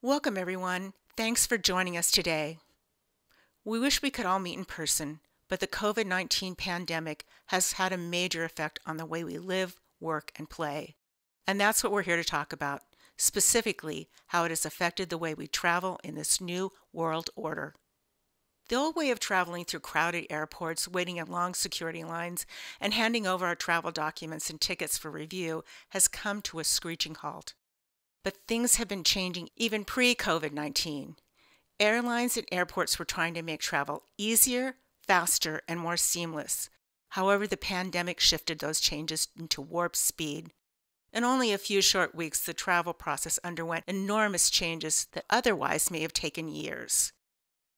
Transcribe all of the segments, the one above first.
Welcome, everyone. Thanks for joining us today. We wish we could all meet in person, but the COVID-19 pandemic has had a major effect on the way we live, work, and play. And that's what we're here to talk about, specifically how it has affected the way we travel in this new world order. The old way of traveling through crowded airports, waiting in long security lines, and handing over our travel documents and tickets for review has come to a screeching halt. But things have been changing even pre-COVID-19. Airlines and airports were trying to make travel easier, faster, and more seamless. However, the pandemic shifted those changes into warp speed. In only a few short weeks, the travel process underwent enormous changes that otherwise may have taken years.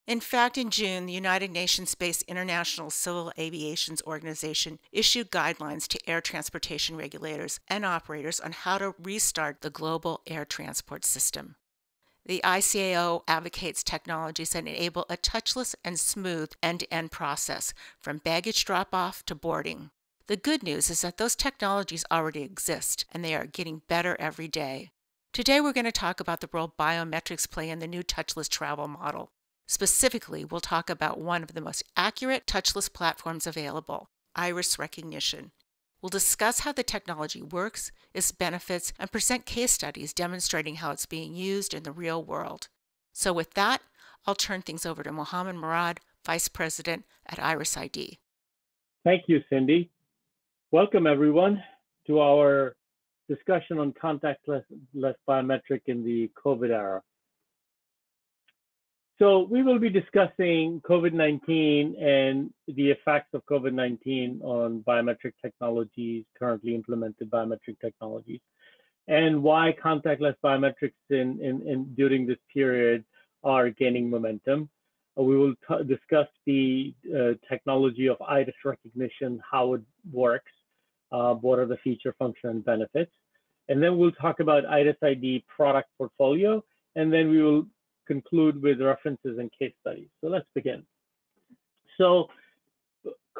In fact, in June, the United Nations-based International Civil Aviation Organization issued guidelines to air transportation regulators and operators on how to restart the global air transport system. The ICAO advocates technologies that enable a touchless and smooth end-to-end process, from baggage drop-off to boarding. The good news is that those technologies already exist, and they are getting better every day. Today, we're going to talk about the role biometrics play in the new touchless travel model. Specifically, we'll talk about one of the most accurate touchless platforms available, iris recognition. We'll discuss how the technology works, its benefits, and present case studies demonstrating how it's being used in the real world. So with that, I'll turn things over to Mohammed Murad, Vice President at Iris ID. Thank you, Cindy. Welcome, everyone, to our discussion on contactless biometric in the COVID era. So we will be discussing COVID-19 and the effects of COVID-19 on biometric technologies, currently implemented biometric technologies, and why contactless biometrics during this period are gaining momentum. We will discuss the technology of iris recognition, how it works, what are the feature, function, and benefits. And then we'll talk about Iris ID product portfolio, and then we will conclude with references and case studies. So let's begin. So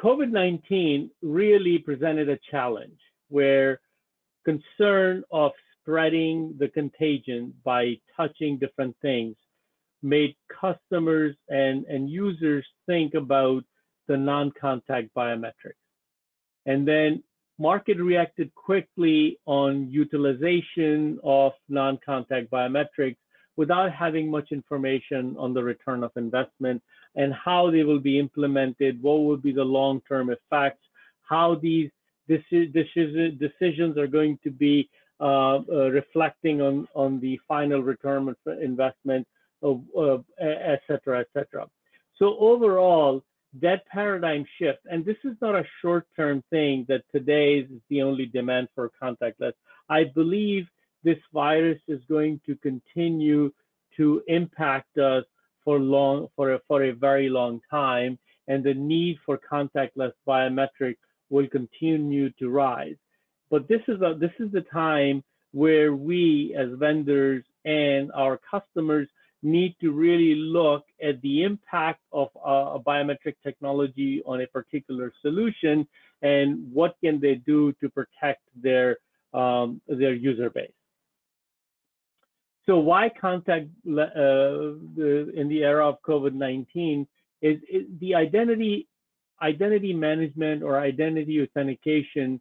COVID-19 really presented a challenge where concern of spreading the contagion by touching different things made customers and users think about the non-contact biometrics. And then market reacted quickly on utilization of non-contact biometrics without having much information on the return of investment and how they will be implemented, what will be the long-term effects, how these decisions are going to be reflecting on the final return of investment, et cetera, et cetera. So overall, that paradigm shift, and this is not a short-term thing that today is the only demand for contactless. I believe this virus is going to continue to impact us for a very long time, and the need for contactless biometrics will continue to rise. But this is the time where we as vendors and our customers need to really look at the impact of a biometric technology on a particular solution and what can they do to protect their user base. So why contact in the era of COVID-19 is the identity management or identity authentication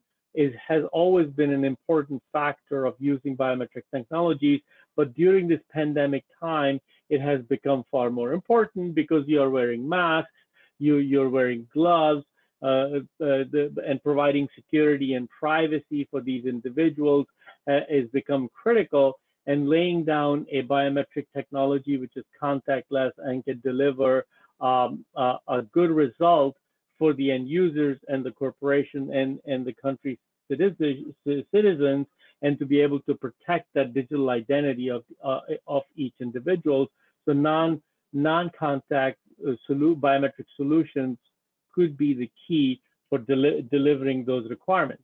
has always been an important factor of using biometric technologies, but during this pandemic time, it has become far more important because you are wearing masks, you're wearing gloves, and providing security and privacy for these individuals has become critical. And laying down a biometric technology which is contactless and can deliver a good result for the end users and the corporation and the country's citizens, and to be able to protect that digital identity of each individual. So non-contact biometric solutions could be the key for delivering those requirements.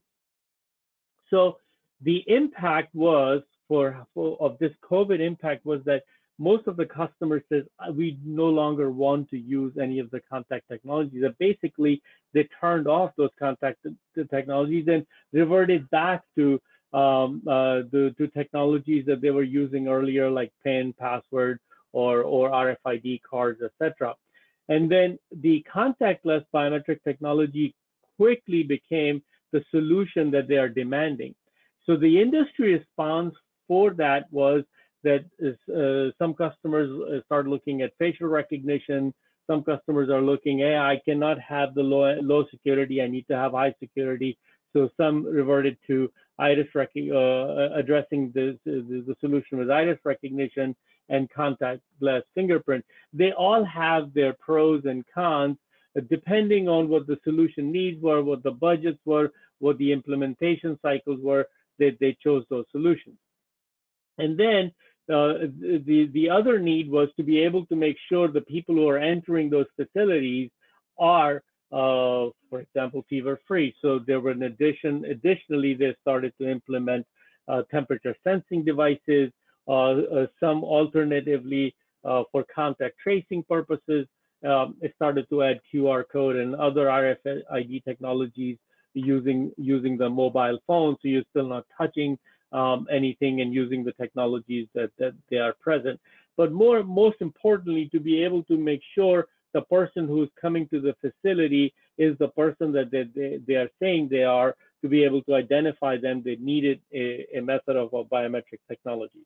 So the impact was of this COVID impact was that most of the customers says we no longer want to use any of the contact technologies. That basically they turned off those contact technologies and reverted back to the technologies that they were using earlier, like PIN, password, or RFID cards, etc. And then the contactless biometric technology quickly became the solution that they are demanding. So the industry response for that was that some customers start looking at facial recognition. Some customers are looking, hey, I cannot have the low security. I need to have high security. So some reverted to addressing the solution with iris recognition and contactless fingerprint. They all have their pros and cons, depending on what the solution needs were, what the budgets were, what the implementation cycles were, they chose those solutions. And then the other need was to be able to make sure the people who are entering those facilities are, for example, fever-free. So there were additionally, they started to implement temperature sensing devices, some alternatively for contact tracing purposes. It started to add QR code and other RFID technologies using the mobile phone, so you're still not touching anything and using the technologies that they are present. But most importantly, to be able to make sure the person who's coming to the facility is the person that they are saying they are, to be able to identify them, they needed a method of biometric technology.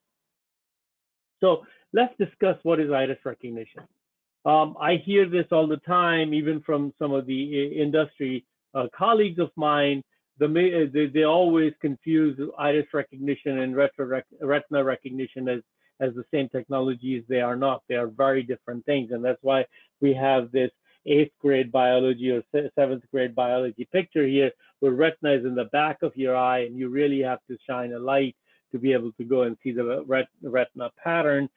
So let's discuss what is iris recognition. I hear this all the time, even from some of the industry colleagues of mine. They always confuse iris recognition and retina recognition as the same technologies. They are not. They are very different things, and that's why we have this 8th grade biology or 7th grade biology picture here, where retina is in the back of your eye, and you really have to shine a light to be able to go and see the retina pattern.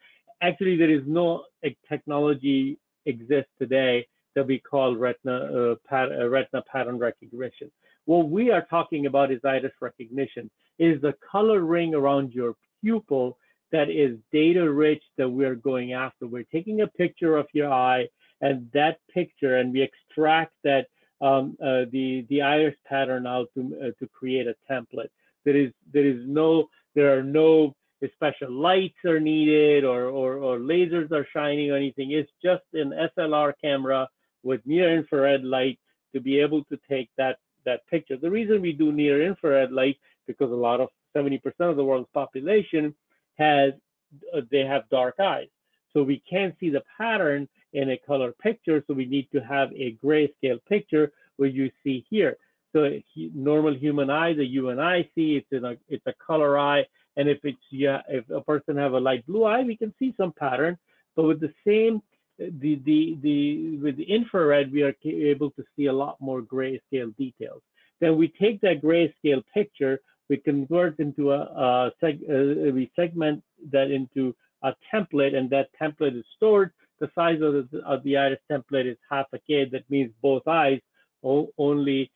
Actually, there is no technology exists today that we call retina pattern recognition. What we are talking about is iris recognition. It is the color ring around your pupil that is data rich that we're going after. We're taking a picture of your eye and that picture, and we extract that the iris pattern out to create a template. There are no special lights are needed or lasers are shining or anything. It's just an SLR camera with near infrared light to be able to take that picture. The reason we do near infrared light, because a lot of 70% of the world's population have dark eyes. So we can't see the pattern in a color picture, so we need to have a grayscale picture where you see here. So normal human eye, the you and I see, it's a color eye. And if a person have a light blue eye, we can see some pattern. But with with the infrared, we are able to see a lot more grayscale details. Then we take that grayscale picture, we convert into we segment that into a template, and that template is stored. The size of the iris template is 0.5K. That means both eyes only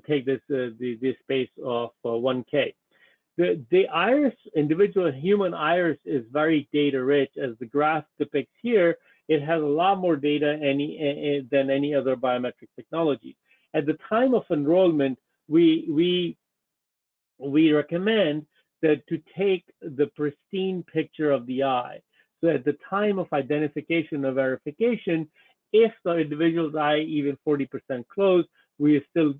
take this space of 1K. The iris, individual human iris, is very data rich. As the graph depicts here, it has a lot more data than any other biometric technology. At the time of enrollment, we recommend that to take the pristine picture of the eye. So at the time of identification or verification, if the individual's eye even 40% closed, we are still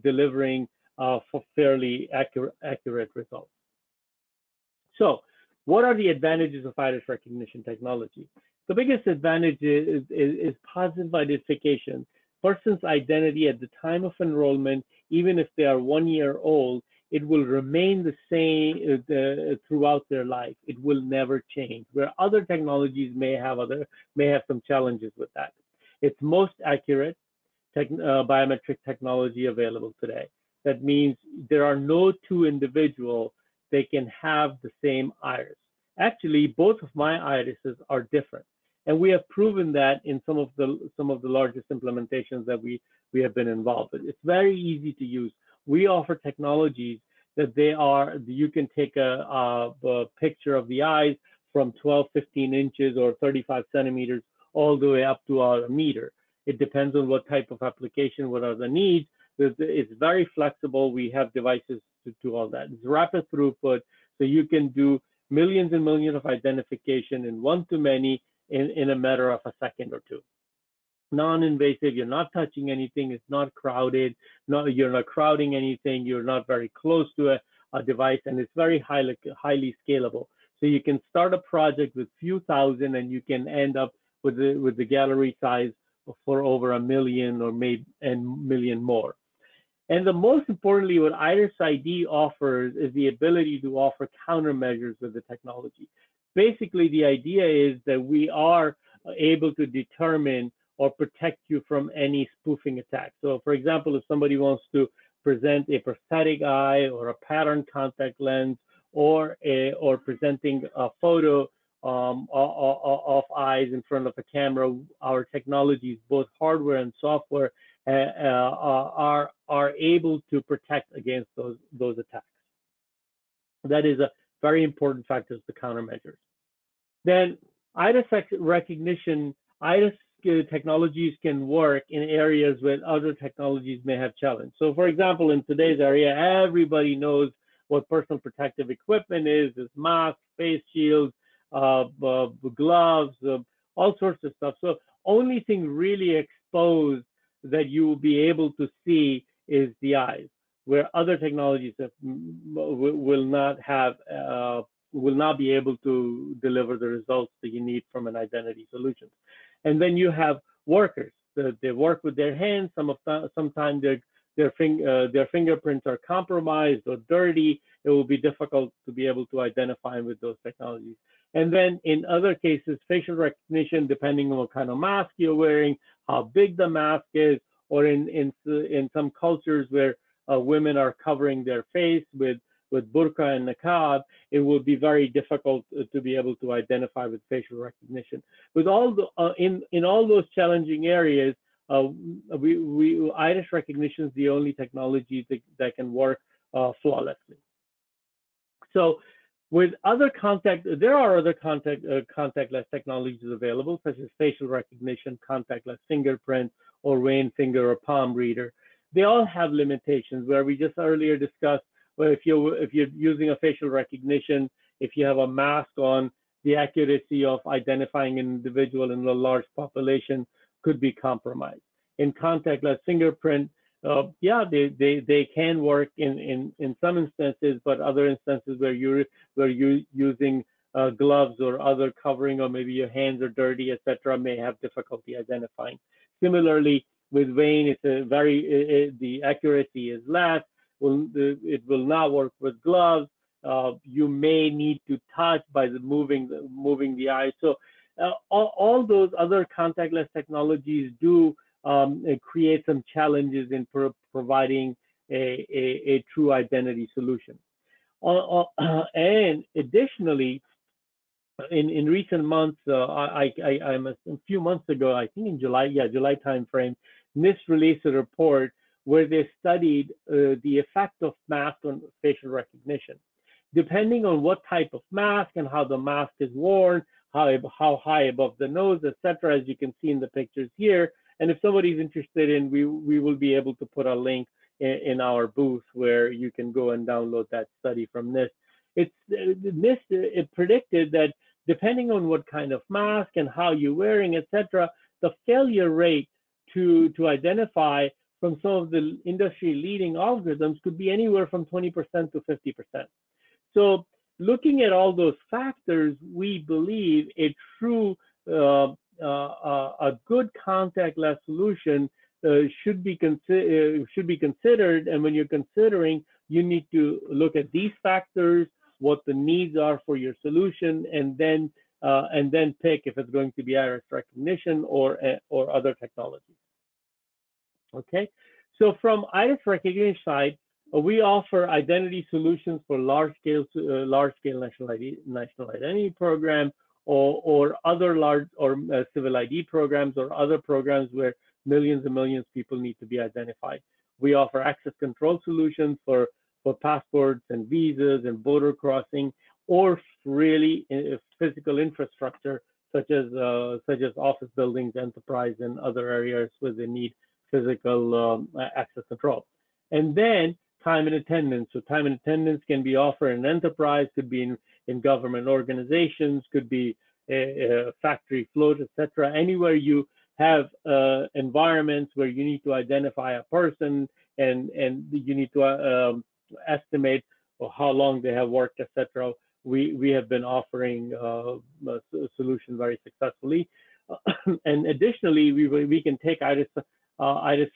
delivering for fairly accurate results. So what are the advantages of iris recognition technology? The biggest advantage is positive identification. Person's identity at the time of enrollment, even if they are 1 year old, it will remain the same throughout their life. It will never change, where other technologies may have some challenges with that. It's most accurate biometric technology available today. That means there are no two individuals that can have the same iris. Actually, both of my irises are different, and we have proven that in some of the largest implementations that we have been involved with. It's very easy to use. We offer technologies that you can take a picture of the eyes from 12, 15 inches or 35 centimeters all the way up to a meter. It depends on what type of application, what are the needs. It's very flexible. We have devices to all that. It's rapid throughput, so you can do millions and millions of identification in one-to-many in a matter of a second or two. Non-invasive, you're not touching anything, it's not crowded, you're not crowding anything, you're not very close to a device, and it's very highly scalable. So you can start a project with few thousand, and you can end up with the gallery size for over 1 million or maybe and million more. And the most importantly, what Iris ID offers is the ability to offer countermeasures with the technology. Basically, the idea is that we are able to determine or protect you from any spoofing attack. So, for example, if somebody wants to present a prosthetic eye or a pattern contact lens, or presenting a photo of eyes in front of a camera, our technologies, both hardware and software, are able to protect against those attacks. That is a very important factor, the countermeasures. Then iris recognition, iris technologies can work in areas where other technologies may have challenge. So for example, in today's area, everybody knows what personal protective equipment is masks, face shields, gloves, all sorts of stuff. So only thing really exposed that you will be able to see is the eyes, where other technologies will not be able to deliver the results that you need from an identity solution. And then you have workers. They work with their hands. Sometimes their fingerprints are compromised or dirty. It will be difficult to be able to identify with those technologies. And then in other cases, facial recognition, depending on what kind of mask you're wearing, how big the mask is, or in some cultures where women are covering their face with burqa and niqab, it will be very difficult to be able to identify with facial recognition. With all in all those challenging areas, iris recognition is the only technology that can work flawlessly. So with other there are other contactless technologies available, such as facial recognition, contactless fingerprint, or ring finger or palm reader. They all have limitations, where we just earlier discussed, where if you're using a facial recognition, if you have a mask on, the accuracy of identifying an individual in a large population could be compromised. In contactless fingerprint, they can work in some instances, but other instances where you're using gloves or other covering, or maybe your hands are dirty, etc., may have difficulty identifying. Similarly, with vein, the accuracy is less. It will not work with gloves. You may need to touch by moving the eye. So all those other contactless technologies do create some challenges in providing a true identity solution. And additionally, in recent months, a few months ago, I think in July timeframe, NIST released a report where they studied the effect of mask on facial recognition. Depending on what type of mask and how the mask is worn, how high above the nose, etc., as you can see in the pictures here. And if somebody's interested in, we will be able to put a link in our booth where you can go and download that study from NIST. It predicted that depending on what kind of mask and how you're wearing, etc., the failure rate to identify from some of the industry-leading algorithms could be anywhere from 20% to 50%. So looking at all those factors, we believe a true, a good contactless solution should be considered. And when you're considering, you need to look at these factors, what the needs are for your solution, and then pick if it's going to be iris recognition or other technologies. Okay, so from iris recognition side, we offer identity solutions for large-scale national identity program, or other large or civil ID programs, or other programs where millions and millions of people need to be identified. We offer access control solutions for passports and visas and border crossing, or really physical infrastructure such as office buildings, enterprise, and other areas where they need physical access control. And then time and attendance. So time and attendance can be offered in enterprise, could be in government organizations, could be a factory float, etc. Anywhere you have environments where you need to identify a person and you need to estimate how long they have worked, etc. We have been offering a solution very successfully. And additionally, we can take iris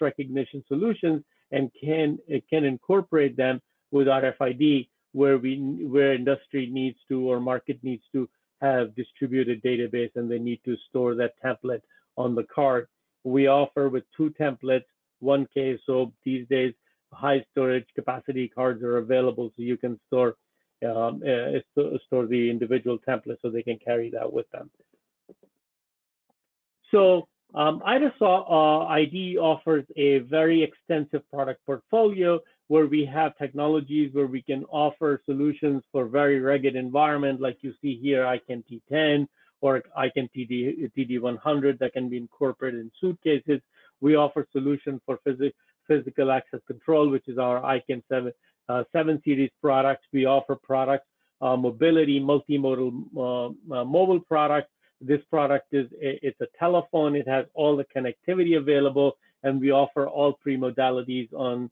recognition solutions and can incorporate them with RFID where industry needs to or market needs to have distributed database and they need to store that template on the card. We offer with 2 templates, 1K. So these days, high storage capacity cards are available, so you can store the individual template so they can carry that with them. So IDWA ID offers a very extensive product portfolio where we have technologies where we can offer solutions for very rugged environment, like you see here, ICANN T10 or ICANN TD100 that can be incorporated in suitcases. We offer solutions for physical access control, which is our ICANN 7 series products. We offer products, mobility, multimodal mobile products. This product it's a telephone. It has all the connectivity available, and we offer all 3 modalities on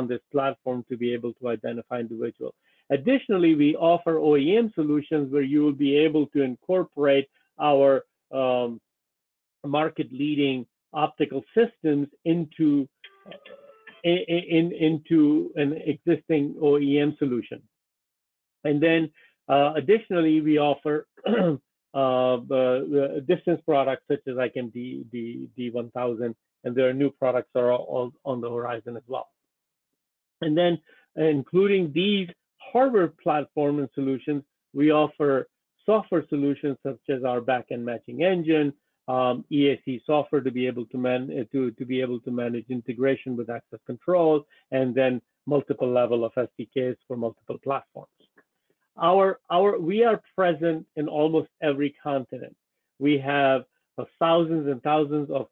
this platform to be able to identify individuals. Additionally, we offer OEM solutions where you will be able to incorporate our market-leading optical systems into an existing OEM solution. And then additionally, we offer distance products such as ICANN D1000, and there are new products that are all on the horizon as well. And then including these hardware platform and solutions, we offer software solutions such as our backend matching engine, EAC software to be able to manage integration with access control, and then multiple level of SDKs for multiple platforms. We are present in almost every continent. We have thousands and thousands of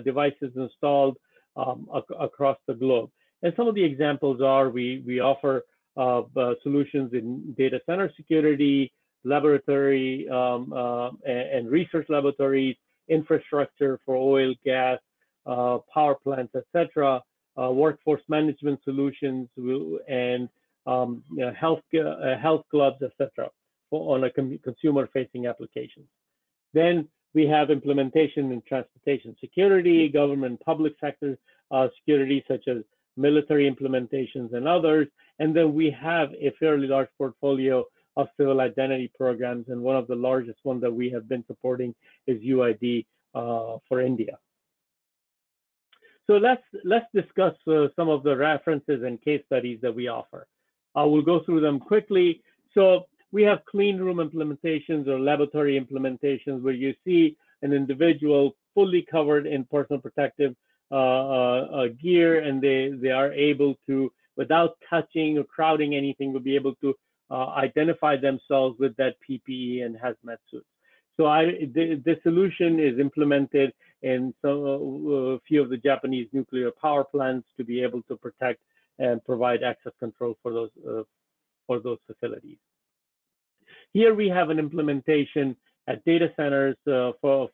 devices installed across the globe. And some of the examples are we offer solutions in data center security, laboratory and research laboratories, infrastructure for oil, gas, power plants, etc., workforce management solutions, and health clubs, etc., on a consumer-facing applications. Then we have implementation in transportation security, government, public sector security, such as military implementations and others. And then we have a fairly large portfolio of civil identity programs, and one of the largest ones that we have been supporting is UID for India. So let's discuss some of the references and case studies that we offer. I will go through them quickly. So we have clean room implementations or laboratory implementations where you see an individual fully covered in personal protective gear, and they are able to, without touching or crowding anything, will be able to identify themselves with that PPE and hazmat suits. So the solution is implemented in a few of the Japanese nuclear power plants to be able to protect and provide access control for those facilities. Here we have an implementation at data centers for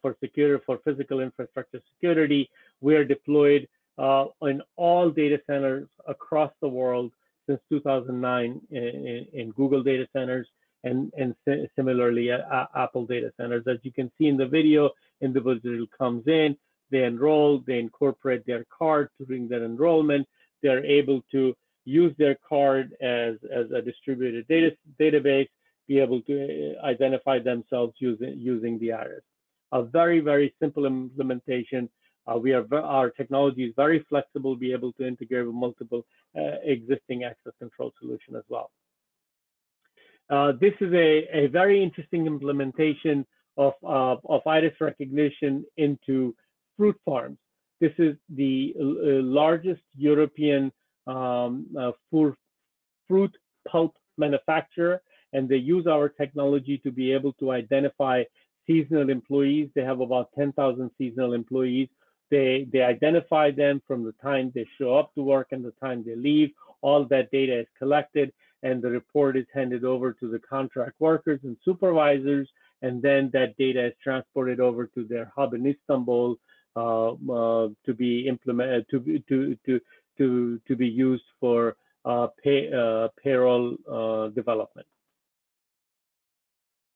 physical infrastructure security. We are deployed in all data centers across the world since 2009 in Google data centers and similarly at Apple data centers. As you can see in the video, individual comes in, they enroll, they incorporate their card during their enrollment. They're able to use their card as a distributed database, be able to identify themselves using the iris. A very, very simple implementation. Our technology is very flexible, be able to integrate with multiple existing access control solution as well. This is a very interesting implementation of iris recognition into fruit farms. This is the largest European fruit pulp manufacturer, and they use our technology to be able to identify seasonal employees. They have about 10,000 seasonal employees. They identify them from the time they show up to work and the time they leave. all that data is collected, and the report is handed over to the contract workers and supervisors, and then that data is transported over to their hub in Istanbul to be implemented to be used for payroll development.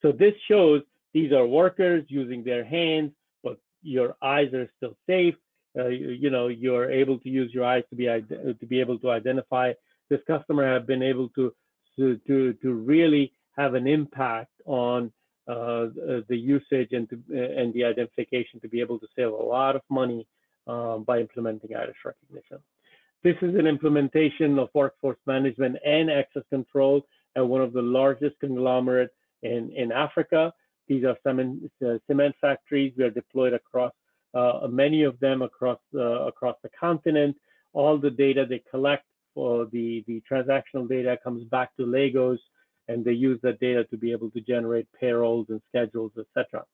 So this shows these are workers using their hands, but your eyes are still safe. You're able to use your eyes to be able to identify. This customer have been able to really have an impact on the usage and the identification, to be able to save a lot of money by implementing iris recognition. This is an implementation of workforce management and access control at one of the largest conglomerates in Africa. These are cement factories. We are deployed across many of them across the continent. All the data they collect for the transactional data comes back to Lagos, and they use that data to be able to generate payrolls and schedules, etc.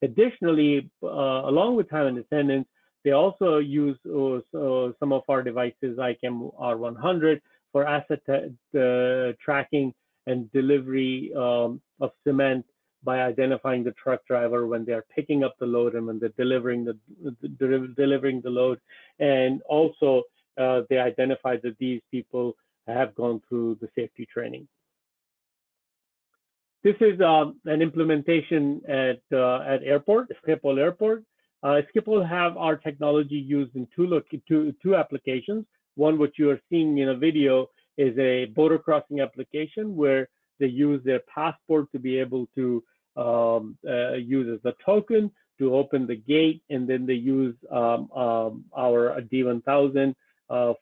Additionally, along with time and attendance, they also use some of our devices, ICAM R100, for asset tracking and delivery of cement by identifying the truck driver when they're picking up the load and when they're delivering the load. And also, they identify that these people have gone through the safety training. This is an implementation at airport, Schiphol Airport. Schiphol have our technology used in two applications. One, which you are seeing in a video, is a border crossing application where they use their passport to be able to use as a token to open the gate, and then they use our D1000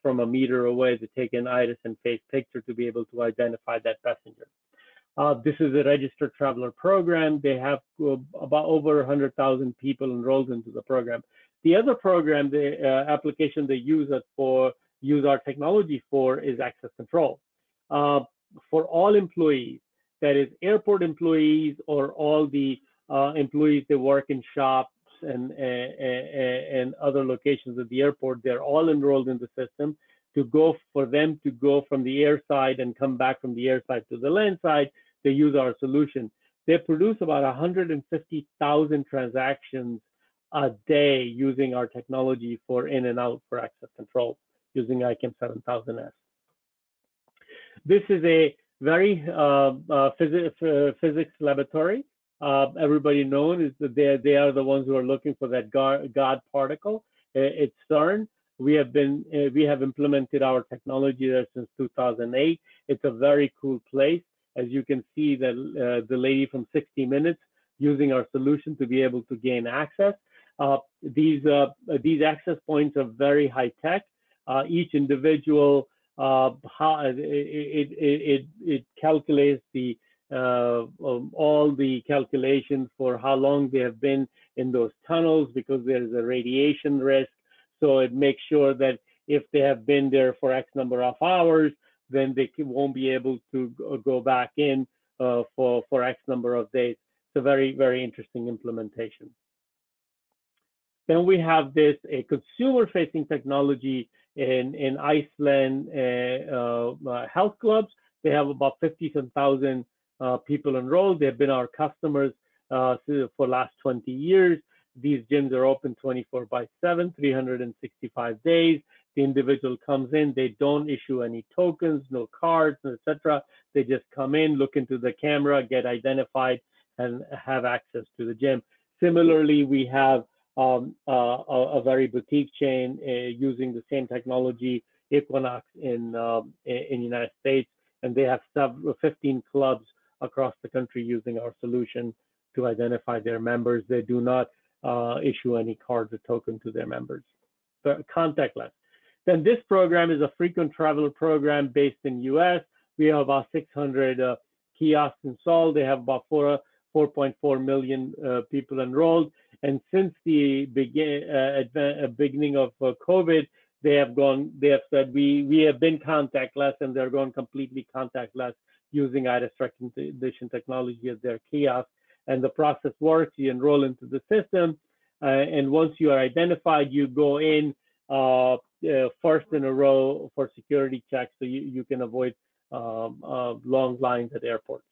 from a meter away to take an iris and face picture to be able to identify that passenger. This is a registered traveler program. They have about over 100,000 people enrolled into the program. The other program, the application they use our technology for, is access control. For all employees, that is airport employees or all the employees that work in shops and other locations at the airport, they're all enrolled in the system. For them to go from the air side and come back from the air side to the land side, they use our solution. They produce about 150,000 transactions a day using our technology for in and out for access control using ICAM 7000S. This is a very physics laboratory. Everybody knows is that they are the ones who are looking for that God particle. It's CERN. We have implemented our technology there since 2008. It's a very cool place. As you can see, the lady from 60 Minutes using our solution to be able to gain access. These access points are very high tech. Each individual, it calculates all the calculations for how long they have been in those tunnels, because there is a radiation risk. So it makes sure that if they have been there for X number of hours, then they won't be able to go back in for X number of days. It's a very, very interesting implementation. Then we have a consumer-facing technology in Iceland, health clubs. They have about 50,000 people enrolled. They've been our customers for the last 20 years. These gyms are open 24/7, 365 days. The individual comes in, they don't issue any tokens, no cards, etc. They just come in, look into the camera, get identified, and have access to the gym. Similarly, we have a very boutique chain using the same technology, Equinox in United States, and they have 15 clubs across the country using our solution to identify their members. They do not issue any cards or token to their members. Contactless. Then this program is a frequent traveler program based in US. We have about 600 kiosks installed. They have about 4.4 million people enrolled. And since the beginning of COVID, they have said we have been contactless, and they're going completely contactless using iris recognition technology as their kiosk. And the process works. You enroll into the system, and once you are identified, you go in. first in a row for security checks, so you can avoid long lines at airports.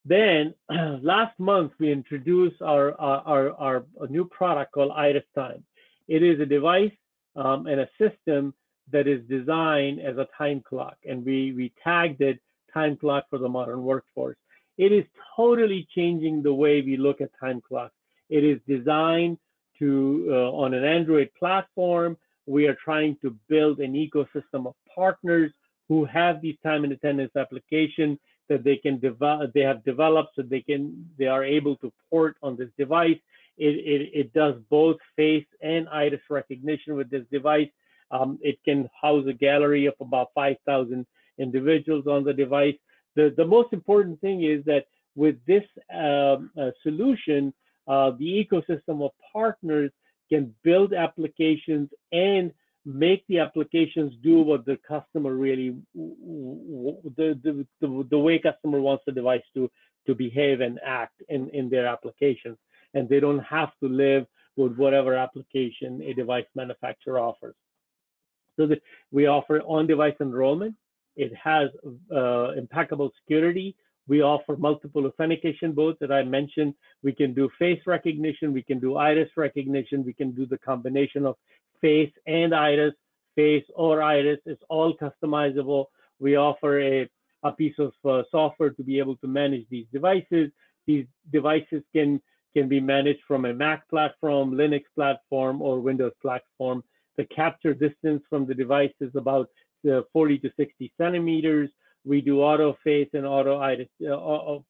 Then last month we introduced our new product called Iris Time. It is a device and a system that is designed as a time clock, and we tagged it time clock for the modern workforce. It is totally changing the way we look at time clocks. It is designed to on an Android platform. We are trying to build an ecosystem of partners who have these time and attendance applications that they have developed, so they are able to port on this device. It does both face and iris recognition with this device. It can house a gallery of about 5,000 individuals on the device. The most important thing is that with this solution, the ecosystem of partners can build applications and make the applications do what the customer really, the way customer wants the device to behave and act in their applications. And they don't have to live with whatever application a device manufacturer offers. So that we offer on-device enrollment. It has impeccable security. We offer multiple authentication boards that I mentioned. We can do face recognition. We can do iris recognition. We can do the combination of face and iris, face or iris. It's all customizable. We offer a piece of software to be able to manage these devices. These devices can be managed from a Mac platform, Linux platform, or Windows platform. The capture distance from the device is about 40 to 60 centimeters. We do auto face and auto iris,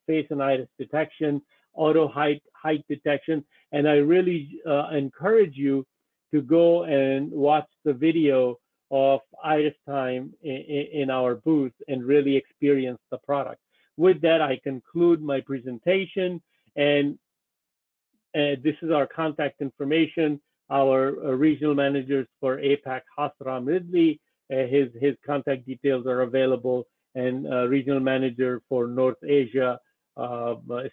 face and iris detection, auto height detection, and I really encourage you to go and watch the video of Iris Time in our booth and really experience the product. With that, I conclude my presentation, and this is our contact information. Our regional managers for APAC, Hasram Ridley, his contact details are available, and regional manager for North Asia,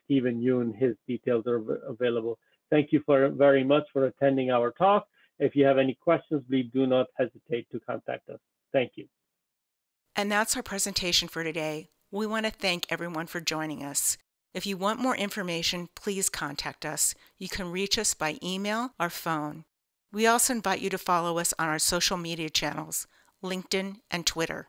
Stephen Yoon, his details are available. Thank you very much for attending our talk. If you have any questions, please do not hesitate to contact us. Thank you. And that's our presentation for today. We want to thank everyone for joining us. If you want more information, please contact us. You can reach us by email or phone. We also invite you to follow us on our social media channels, LinkedIn and Twitter.